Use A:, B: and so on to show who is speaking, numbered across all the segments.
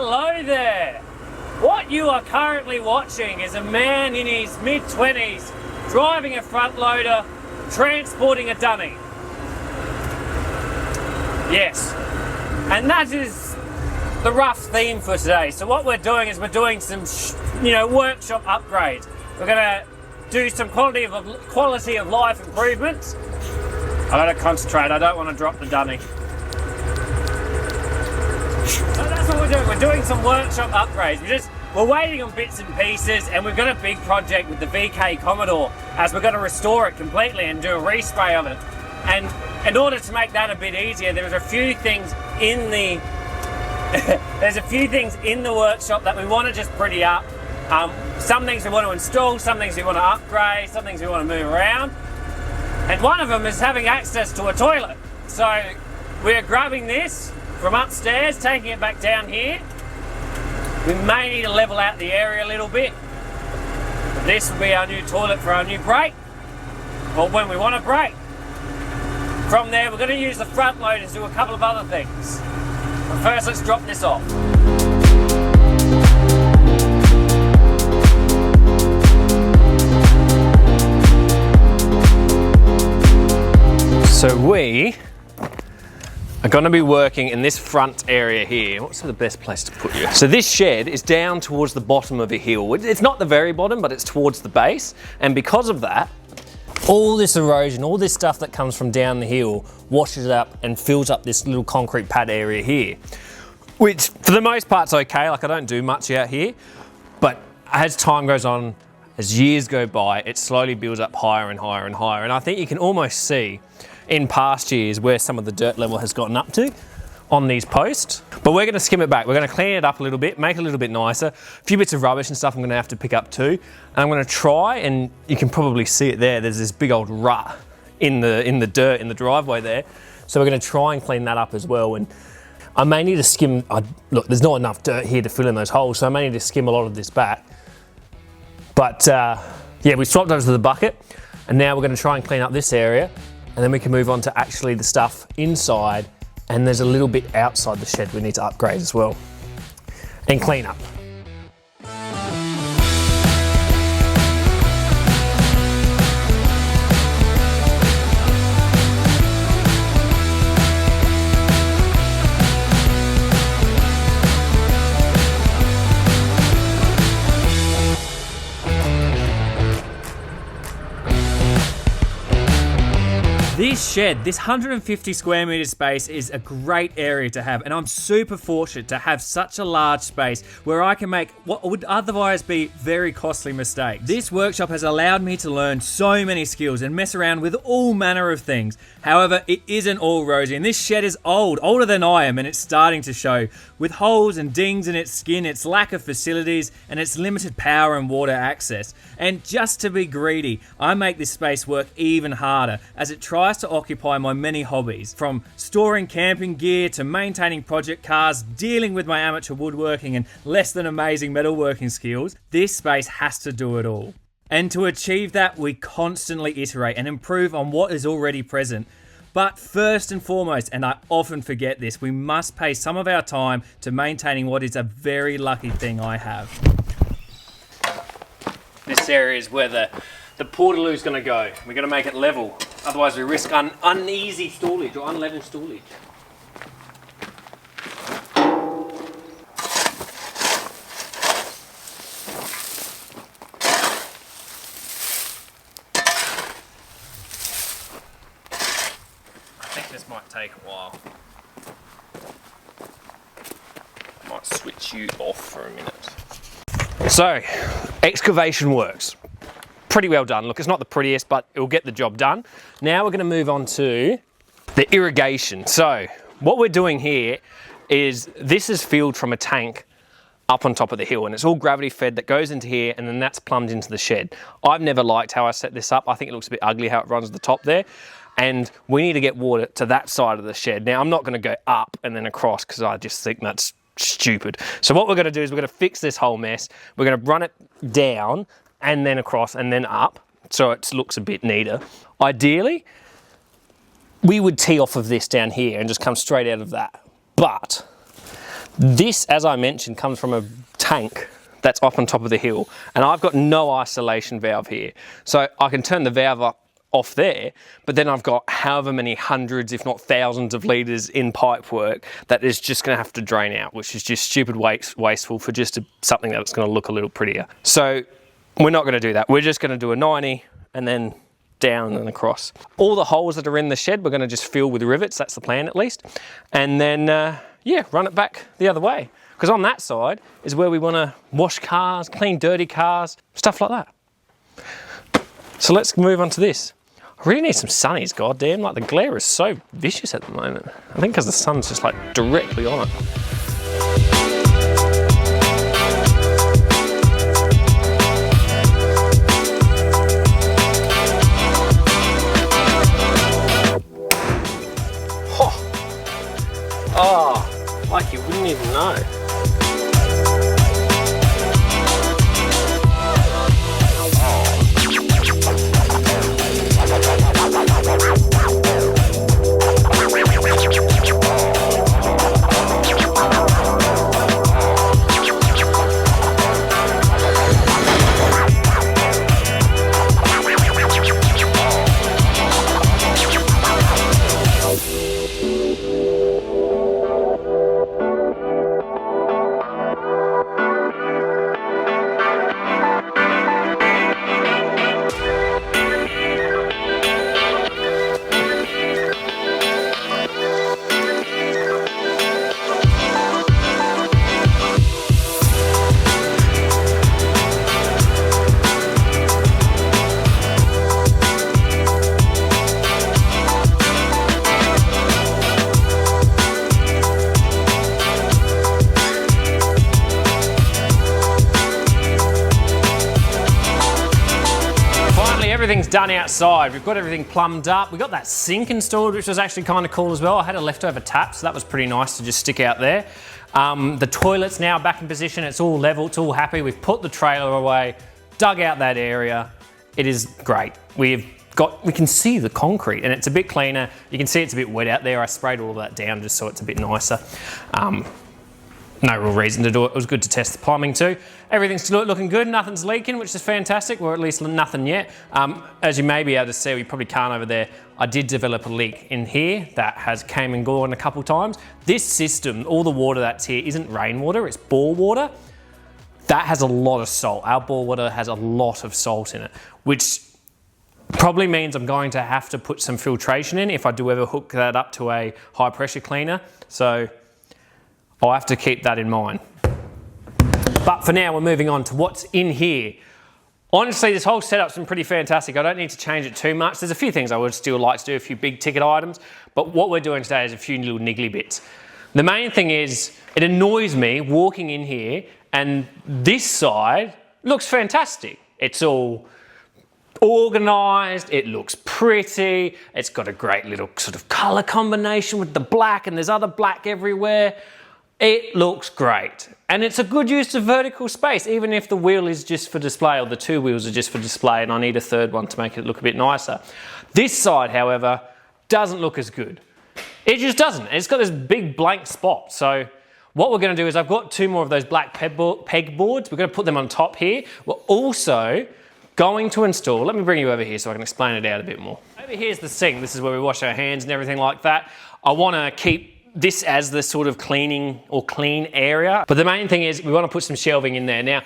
A: Hello there! What you are currently watching is a man in his mid-20s driving a front loader, transporting a dunny. Yes, and that is the rough theme for today. So what we're doing is we're doing some, workshop upgrades. We're gonna do some quality of life improvements. I gotta concentrate, I don't want to drop the dunny. So that's what we're doing. We're doing some workshop upgrades. We're waiting on bits and pieces, and we've got a big project with the VK Commodore as we're going to restore it completely and do a respray of it. And in order to make that a bit easier, there's a few things in the workshop that we want to just pretty up. Some things we want to install, some things we want to upgrade, some things we want to move around. And one of them is having access to a toilet. So we're grabbing this from upstairs, taking it back down here. We may need to level out the area a little bit. This will be our new toilet for our new break, or when we want to break. From there, we're going to use the front loader to do a couple of other things. But first, let's drop this off. So we are going to be working in this front area here. What's the best place to put you? So this shed is down towards the bottom of a hill. It's not the very bottom, but it's towards the base. And because of that, all this erosion, all this stuff that comes from down the hill washes it up and fills up this little concrete pad area here. Which for the most part's okay, like I don't do much out here. But as time goes on, as years go by, it slowly builds up higher and higher and higher. And I think you can almost see in past years where some of the dirt level has gotten up to on these posts. But we're gonna skim it back. We're gonna clean it up a little bit, make it a little bit nicer. A few bits of rubbish and stuff I'm gonna have to pick up too. And I'm gonna try, and you can probably see it there, there's this big old rut in the dirt in the driveway there. So we're gonna try and clean that up as well. And I may need to skim, look, there's not enough dirt here to fill in those holes, so I may need to skim a lot of this back. But yeah, we swapped over to the bucket, and now we're gonna try and clean up this area. And then we can move on to actually the stuff inside, and there's a little bit outside the shed we need to upgrade as well and clean up. This shed, this 150 square meter space is a great area to have, and I'm super fortunate to have such a large space where I can make what would otherwise be very costly mistakes. This workshop has allowed me to learn so many skills and mess around with all manner of things. However, it isn't all rosy, and this shed is older than I am, and it's starting to show. With holes and dings in its skin, its lack of facilities, and its limited power and water access. And just to be greedy, I make this space work even harder as it tries to occupy my many hobbies, from storing camping gear to maintaining project cars, dealing with my amateur woodworking and less than amazing metalworking skills. This space has to do it all. And to achieve that, we constantly iterate and improve on what is already present. But first and foremost, and I often forget this, we must pay some of our time to maintaining what is a very lucky thing I have. This area is where the portaloo is going to go. We're going to make it level, otherwise we risk uneasy stallage or unlevel stallage. I think this might take a while. I might switch you off for a minute. So, excavation works. Pretty well done. Look, it's not the prettiest, but it will get the job done. Now we're going to move on to the irrigation. So, what we're doing here is this is filled from a tank up on top of the hill, and it's all gravity fed that goes into here, and then that's plumbed into the shed. I've never liked how I set this up. I think it looks a bit ugly how it runs at the top there. And we need to get water to that side of the shed. Now, I'm not going to go up and then across because I just think that's stupid. So what we're going to do is we're going to fix this whole mess. We're going to run it down and then across and then up so it looks a bit neater. Ideally, we would tee off of this down here and just come straight out of that. But This, as I mentioned, comes from a tank that's up on top of the hill, and I've got no isolation valve here. So I can turn the valve off there, but then I've got however many hundreds, if not thousands of litres in pipe work that is just gonna have to drain out, which is just stupid wasteful for just something that's gonna look a little prettier. So we're not gonna do that. We're just gonna do a 90 and then down and across. All the holes that are in the shed, we're gonna just fill with rivets, that's the plan at least. And then, yeah, run it back the other way. Because on that side is where we wanna wash cars, clean dirty cars, stuff like that. So let's move on to this. I really need some sunnies, goddamn. Like the glare is so vicious at the moment. I think because the sun's just like directly on it. Oh, like you wouldn't even know. Everything's done outside. We've got everything plumbed up. We got that sink installed, which was actually kind of cool as well. I had a leftover tap, so that was pretty nice to just stick out there. The toilet's now back in position. It's all level, it's all happy. We've put the trailer away, dug out that area. It is great. We can see the concrete and it's a bit cleaner. You can see it's a bit wet out there. I sprayed all of that down just so it's a bit nicer. No real reason to do it. It was good to test the plumbing too. Everything's looking good, nothing's leaking, which is fantastic, or at least nothing yet. As you may be able to see, we probably can't over there, I did develop a leak in here that has came and gone a couple times. This system, all the water that's here isn't rainwater, it's bore water. That has a lot of salt. Our bore water has a lot of salt in it, which probably means I'm going to have to put some filtration in if I do ever hook that up to a high pressure cleaner. So I'll have to keep that in mind. But for now, we're moving on to what's in here. Honestly, this whole setup's been pretty fantastic. I don't need to change it too much. There's a few things I would still like to do, a few big ticket items, but what we're doing today is a few little niggly bits. The main thing is, it annoys me walking in here and this side looks fantastic. It's all organised, it looks pretty, it's got a great little sort of colour combination with the black and there's other black everywhere. It looks great. And it's a good use of vertical space, even if the wheel is just for display or the two wheels are just for display and I need a third one to make it look a bit nicer. This side, however, doesn't look as good. It just doesn't. It's got this big blank spot. So what we're gonna do is I've got two more of those black peg boards. We're gonna put them on top here. We're also going to install, let me bring you over here so I can explain it out a bit more. Over here's the sink. This is where we wash our hands and everything like that. I wanna keep this as the sort of cleaning or clean area. But the main thing is we want to put some shelving in there. Now,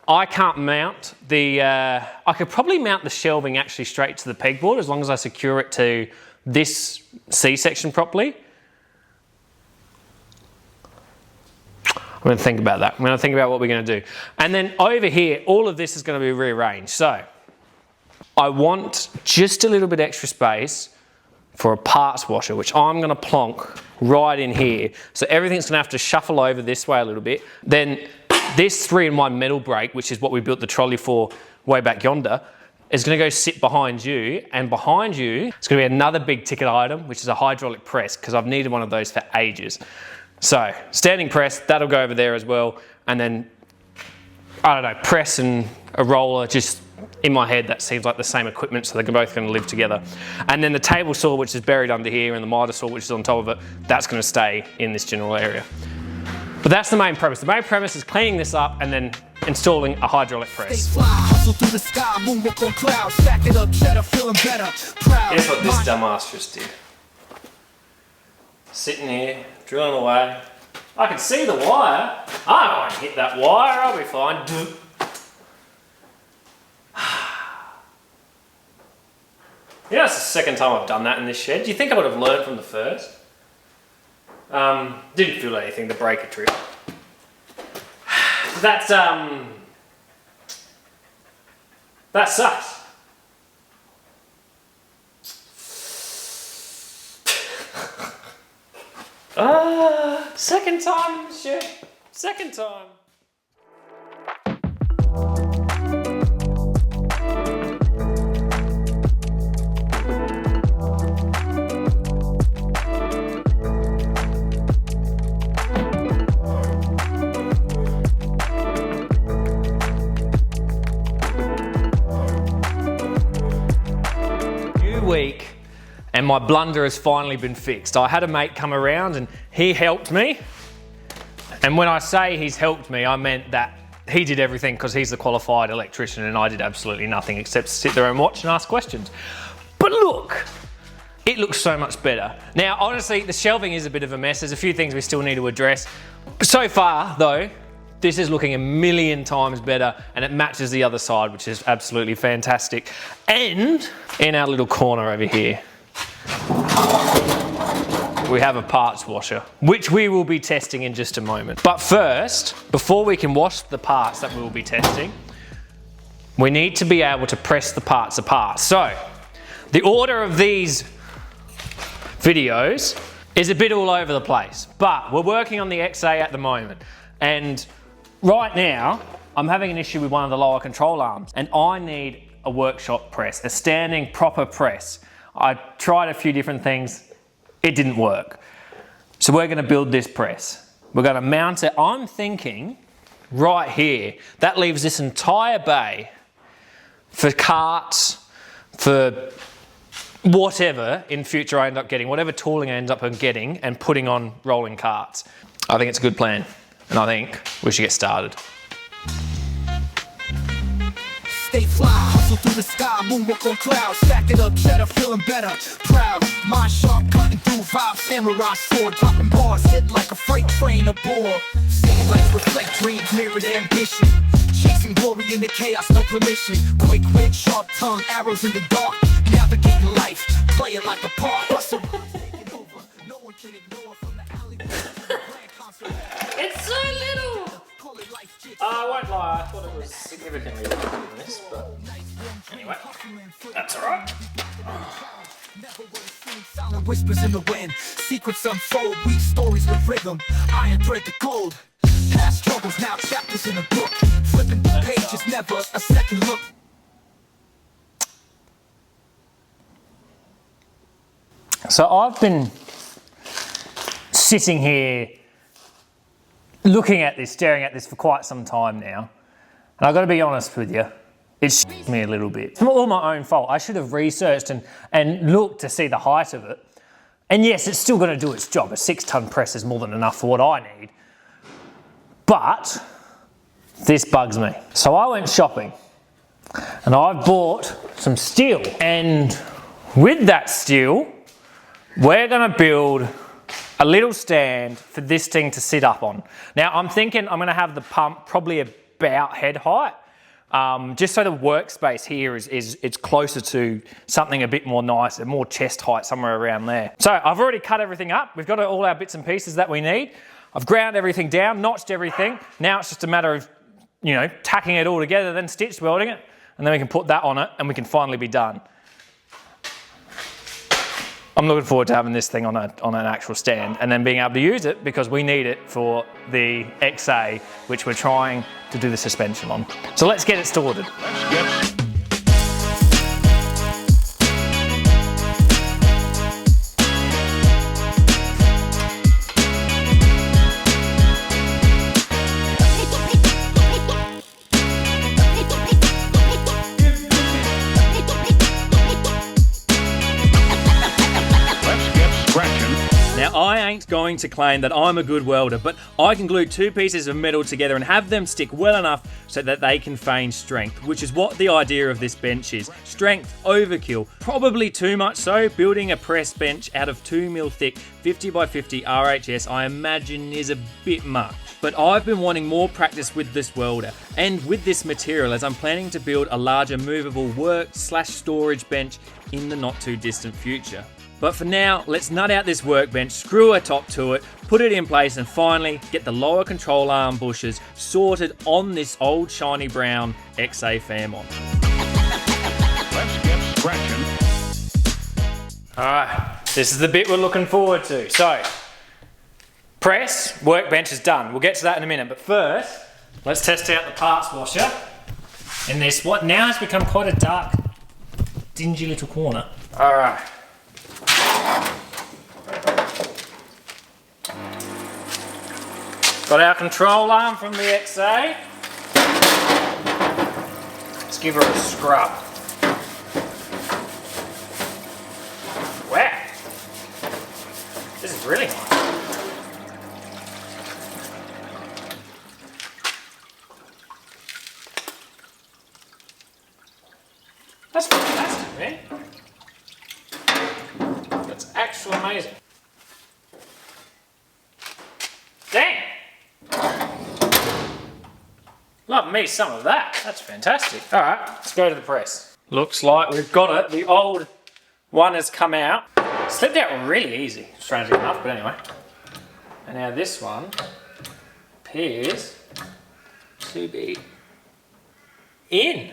A: I can't mount the, I could probably mount the shelving actually straight to the pegboard as long as I secure it to this C-section properly. I'm going to think about that. I'm going to think about what we're going to do. And then over here, all of this is going to be rearranged. So I want just a little bit extra space for a parts washer, which I'm gonna plonk right in here. So everything's gonna have to shuffle over this way a little bit. Then this 3-in-1 metal brake, which is what we built the trolley for way back yonder, is gonna go sit behind you, and behind you, it's gonna be another big ticket item, which is a hydraulic press, because I've needed one of those for ages. So standing press, that'll go over there as well. And then, I don't know, press and a roller, just in my head, that seems like the same equipment, so they're both going to live together. And then the table saw, which is buried under here, and the miter saw, which is on top of it, that's going to stay in this general area. But that's the main premise. The main premise is cleaning this up and then installing a hydraulic press.
B: Fly, hustle through the sky, moonwalk on clouds, stack it up, cheddar, feeling better, proud.
A: Here's what this dumbass just did. Sitting here, drilling away. I can see the wire. I won't hit that wire, I'll be fine. You know, it's the second time I've done that in this shed. Do you think I would have learned from the first? Didn't feel anything to break a trip. That sucks. Second time in the shed. Second time. Week and my blunder has finally been fixed. I had a mate come around and he helped me, and when I say he's helped me, I meant that he did everything because he's the qualified electrician and I did absolutely nothing except sit there and watch and ask questions. But look, it looks so much better. Now honestly, the shelving is a bit of a mess. There's a few things we still need to address. So far though, this is looking a million times better and it matches the other side, which is absolutely fantastic. And in our little corner over here, we have a parts washer, which we will be testing in just a moment. But first, before we can wash the parts that we will be testing, we need to be able to press the parts apart. So, the order of these videos is a bit all over the place, but we're working on the XA at the moment. And right now, I'm having an issue with one of the lower control arms and I need a workshop press, a standing proper press. I tried a few different things, it didn't work. So we're gonna build this press. We're gonna mount it, I'm thinking, right here. That leaves this entire bay for carts, for whatever in future I end up getting, whatever tooling I end up getting and putting on rolling carts. I think it's a good plan. And I think we should get started.
B: Stay fly, hustle through the sky, moonwalk on clouds, stack it up, cheddar, feeling better, proud, mind sharp, cutting through vibes, samurai sword, dropping bars, hit like a freight train aboard. Seeing lights reflect dreams, mirrored ambition, chasing glory in the chaos, no permission. Quick wit, sharp tongue, arrows in the dark, navigating life, playing like a part. Hustle, taking over, no one can ignore from the alleyway.
A: It's so little! I won't lie, I thought it was significantly larger than this, but anyway, that's alright.
B: Silent whispers in the wind, secrets unfold, weave stories with rhythm, iron thread to gold. Past struggles, now chapters in a book, flipping the pages, never a second look.
A: So I've been sitting here looking at this, staring at this for quite some time now. And I've got to be honest with you, it's me a little bit. It's all my own fault. I should have researched and looked to see the height of it. And yes, it's still going to do its job. A 6-ton press is more than enough for what I need. But this bugs me. So I went shopping and I bought some steel. And with that steel, we're going to build a little stand for this thing to sit up on. Now I'm thinking I'm gonna have the pump probably about head height, just so the workspace here it's closer to something a bit more nicer, more chest height, somewhere around there. So I've already cut everything up. We've got all our bits and pieces that we need. I've ground everything down, notched everything. Now it's just a matter of, you know, tacking it all together, then stitch welding it, and then we can put that on it and we can finally be done. I'm looking forward to having this thing on an actual stand and then being able to use it because we need it for the XA, which we're trying to do the suspension on. So let's get it started. Now I ain't
C: aren't going to claim that I'm a good welder, but I can glue two pieces of metal together and have them stick well enough so that they can feign strength, which is what the idea of this bench is. Strength overkill, probably too much so. Building a press bench out of 2mm thick 50 by 50 RHS I imagine is a bit much. But I've been wanting more practice with this welder and with this material as I'm planning to build a larger movable work/storage bench in the not too distant future. But for now, let's nut out this workbench, screw a top to it, put it in place, and finally get the lower control arm bushes sorted on this old shiny brown XA fan mod.
B: Let's get scratching.
A: Alright, this is the bit we're looking forward to. So, press, workbench is done. We'll get to that in a minute, but first, let's test out the parts washer in this, what now has become quite a dark, dingy little corner. Alright. Got our control arm from the XA. Let's give her a scrub. Wow. This is really nice. That's fantastic, man. That's actually amazing. Dang! Love me some of that. That's fantastic. All right, let's go to the press. Looks like we've got it. The old one has come out. Slipped out really easy, strangely enough, but anyway. And now this one appears to be in.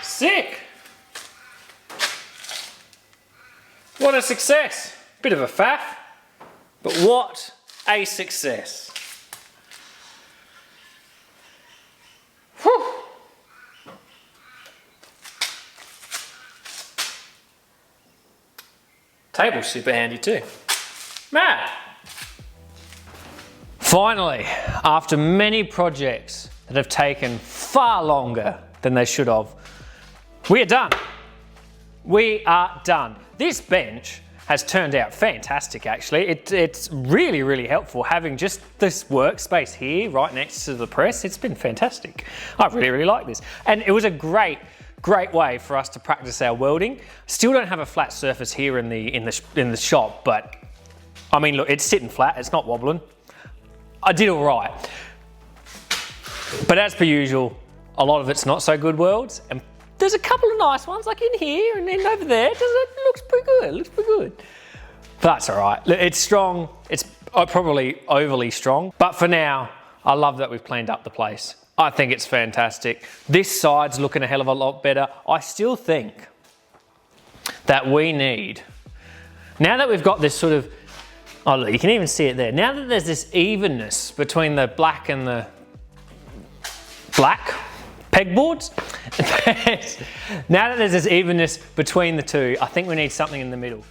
A: Sick! What a success! Bit of a faff, but what a success. Whew. Table's super handy too. Mad! Finally, after many projects that have taken far longer than they should have, we are done. We are done. This bench has turned out fantastic actually. It's really, really helpful having just this workspace here right next to the press. It's been fantastic. I really, really like this. And it was a great way for us to practice our welding. Still don't have a flat surface here in the shop, but I mean, look, it's sitting flat, it's not wobbling. I did all right. But as per usual, a lot of it's not so good welds, and there's a couple of nice ones, like in here and then over there. It looks pretty good, it looks pretty good. But that's all right. It's strong, it's probably overly strong, but for now, I love that we've cleaned up the place. I think it's fantastic. This side's looking a hell of a lot better. I still think that we need, now that we've got this sort of, oh look, you can even see it there. Now that there's this evenness between the black and the black pegboards, now that there's this evenness between the two, I think we need something in the middle.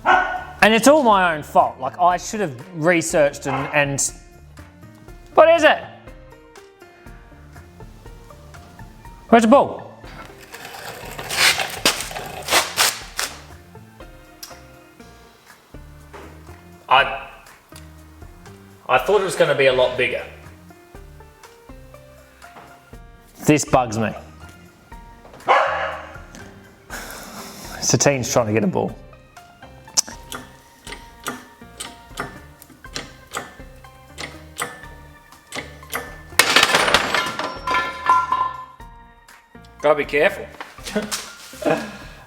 A: And it's all my own fault. Like, I should have researched and what is it? Where's the ball? I thought it was going to be a lot bigger. This bugs me. Satine's trying to get a ball. Gotta be careful.